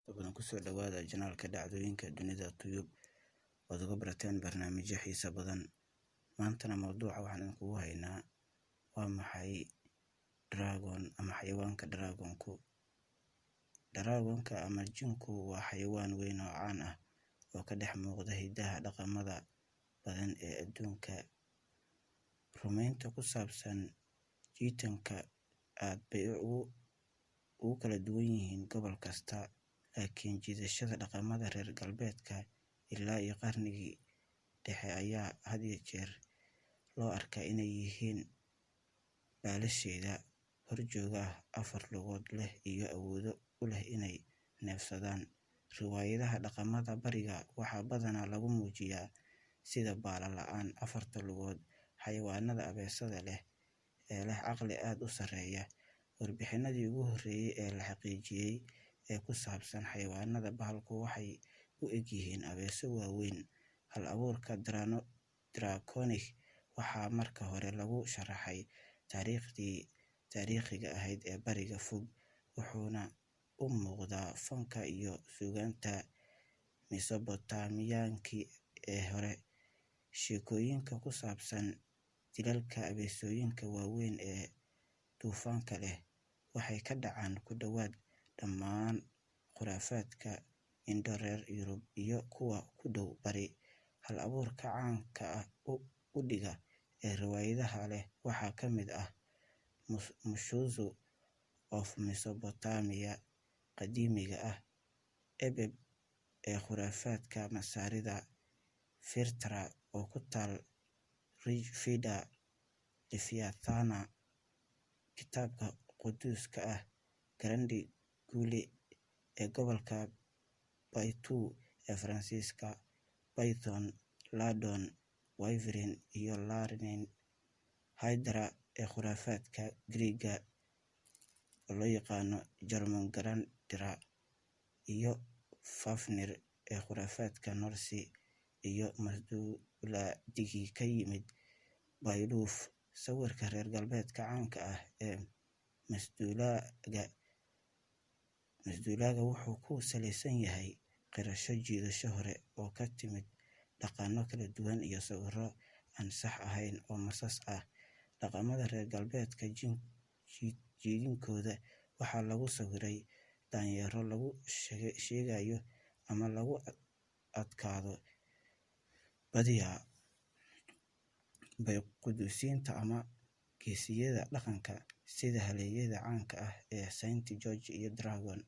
Badan kusoo dhawaada janaalka dhacdooyinka dunida tuyub ood uga barateen barnaamijyo xiiso badan. Maantana mawduuca waxaan idinkugu haynaa waa maxay dragon ama xayawaanka dragonku. Dragonka ama jinku waa xayawaan weyn oo caan ah oo ka dhex muuqda hidaha dhaqamada badan ee adduunka. Rumaynta ku saabsan jiitanka aad bay ugu kala duwan yihiin gobol kasta, laakiin jiidashada dhaqamada reer galbeedka ilaa iyo qarnigii dhexe ayaa had iyo jeer loo arkaa inay yihiin baalasheeda horjooga ah, 4 lugood leh iyo awoodo u leh inay neefsadaan. Riwaayadaha dhaqamada bariga waxaa badanaa lagu muujiyaa sida baala la'aan, 4 lugood xayawaanada abeesada leh ee leh caqli aad u sarreeya. Warbixinadii ugu horreeyay ee la xaqiijiyay ee ku saabsan xayawaanada bahalku waxay u egyihiin abeeso waaweyn. Hal-abuurka draconic waxaa marka hore lagu sharaxay taariikhdii taariikhiga ahayd ee bariga fog, wuxuuna u muuqdaa fanka iyo suugaanta Mesopotamiankii ee hore. Sheekooyinka ku saabsan dilalka abeesooyinka waaweyn ee duufaanka leh waxay ka dhacaan ku dhowaad dhammaan khuraafaadka Indo-reer Yurub iyo kuwa ku dhow bari. Hal-abuurka caanka ah u dhiga ee riwaayadaha leh waxaa ka mid ah Mushozo of Mesopotamia qadiimiga ah, Ebeb ee khuraafaadka Masaarida, Firtra oo ku taal Rig Veda, Leviathana kitaabka quduuska ah, Grandi Gule ee gobolka Baitu ee Faransiiska, Python, Ladon, Wyvern iyo Larrayn, Hydra ee khuraafaadka Greek-ga oo loo yaqaano Jormungandr, iyo Fafnir ee khuraafaadka Norse, iyo masduulaaggii ka yimid Beowulf. Sawirka reer galbeedka caanka ah ee masduulaaga wuxuu ku saleysan yahay qirasho jiidasho hore oo ka timid dhaqanno kala duwan iyo sawirro aan sax ahayn oo masas ah. Dhaqamada reer galbeedka, jiidinkooda waxaa lagu sawiray daanyeero lagu sheegayo ama lagu adkaado, badiyaa bayquduusiinta ama geesiyada dhaqanka sida halyeeyada caanka ah ee Saint George iyo Dragon.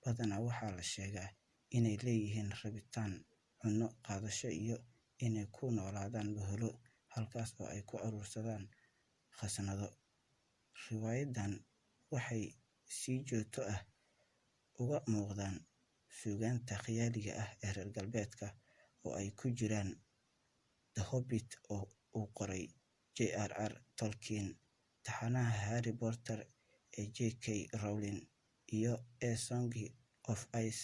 Badanaa waxaa la sheegaa inay leeyihiin rabitaan cunno qaadasho iyo inay ku noolaadaan boholo, halkaas oo ay ku urursadaan khasnado. Riwaayadan waxay si joogto ah uga muuqdaan suugaanta khiyaaliga ah ee reer galbeedka oo ay ku jiraan The Hobbit oo uu qoray J.R.R. Tolkien, taxanaha Harry Potter ee J.K. Rowling, iyo A Song of Ice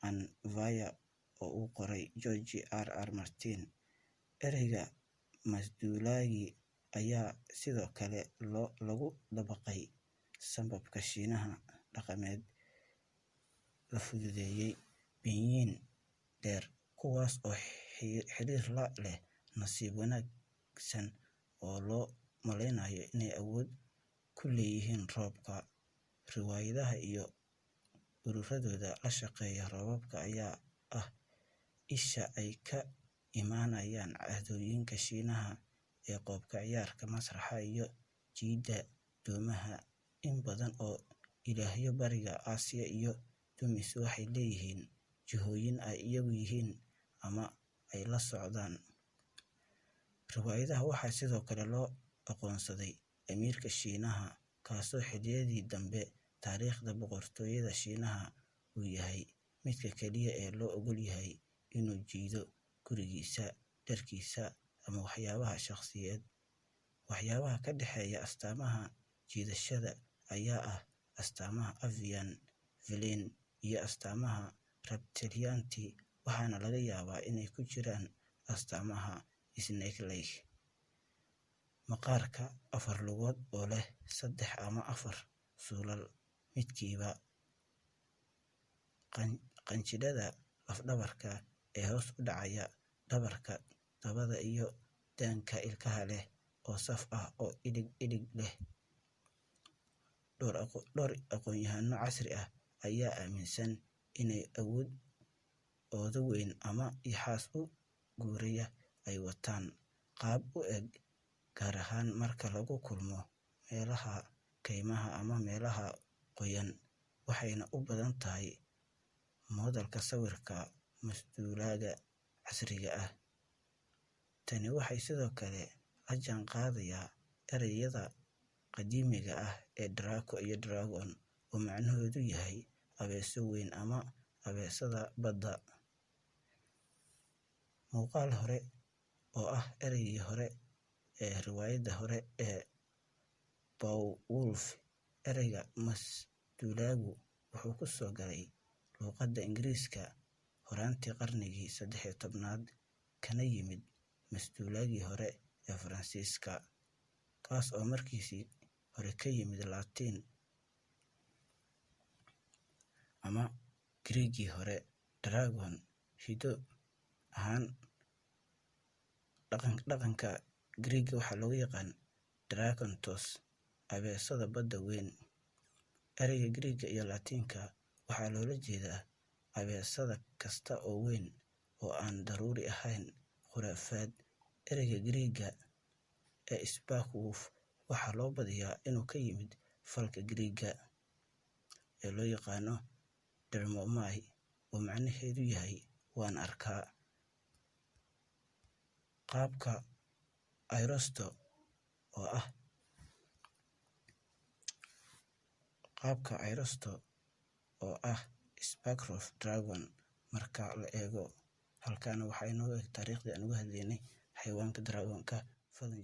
and Fire oo uu qoray George R.R. Martin. Ereyga masduulaagi ayaa sidoo kale lagu dabaqay sambabka Shiinaha dhaqameed la fududeeyay, pinyin dheer, kuwaas oo xiriir la leh nasiib wanaagsan oo loo maleynayo inay awood ku leeyihiin roobka. Riwaayadaha iyo ururradooda la shaqeeya roobabka ayaa ah isha ay ka imanayaan caadooyinka Shiinaha ee qoobka ciyaarka, masraxa, iyo jiidda doomaha. In badan oo ilaahyo bariga Aasiya iyo Dumis waxay leeyihiin jihooyin ay iyagu yihiin ama ay la socdaan. Riwaayadaha waxaa sidoo kale loo aqoonsaday amiirka Shiinaha, kaasoo xilliyadii dambe taariikhda boqortooyada Shiinaha uu yahay midka keliya ee loo oggol yahay inuu jiido gurigiisa, dharkiisa, ama waxyaabaha shakhsiyeed. Waxyaabaha ka dhexeeya astaamaha jiidashada ayaa ah astaamaha avian feline iyo astaamaha reptilianti, waxaana laga yaabaa inay ku jiraan astaamaha snake-like. Maqaarka 4 lugood oo leh 3 ama 4 suulal midkiiba, qanjidhada lafdhabarka ee hoos u dhacaya dhabarka dabada iyo daanka ilkaha leh oo saf ah oo ilig leh. Dhowr aqoon-yahano casri ah ayaa aaminsan inay awood ooda weyn ama yaxaas u guuraya ay wataan qaab u eg, gaar ahaan marka lagu kulmo meelaha kaymaha ama meelaha qoyan, waxayna u badan tahay moodalka sawirka masduulaaga casriga ah. Tani waxay sidoo kale la jaanqaadaysaa ereyada qadiimiga ah ee Draco iyo Dragon oo macnahoodu yahay abeeso weyn ama abeesada badda. Muuqaal hore oo ah ereygii hore ee riwaayadda hore ee Beowulf, ereyga masduulaagu wuxuu ku soo galay luqadda Ingiriiska horaantii qarnigii 13aad, kana yimid masduulaagii hore ee Faransiiska, kaas oo markiisii hore ka yimid Laatiin ama Giriigii hore. Dragon hiddo ahaan dhaqanka Giriigga waxaa loogu yaqaan Dracontos, abeesada badda weyn. Ereyga Giriigga iyo Laatiinka waxaa loola jeedaa abeesada kasta oo weyn oo aan daruuri ahayn khuraafaad. Ereyga Giriigga ee Sparkwolf waxaa loo badiyaa inuu ka yimid falka Giriigga ee loo yaqaano dermomai, oo macnaheedu yahay waan arkaa. Qaabka Ariosto oo ah Sparkwolf Dragon marka la eego. Halkaana waxaa inooga eg taariikhdii aan uga hadlaynay xayawaanka dragon-ka. Fadlan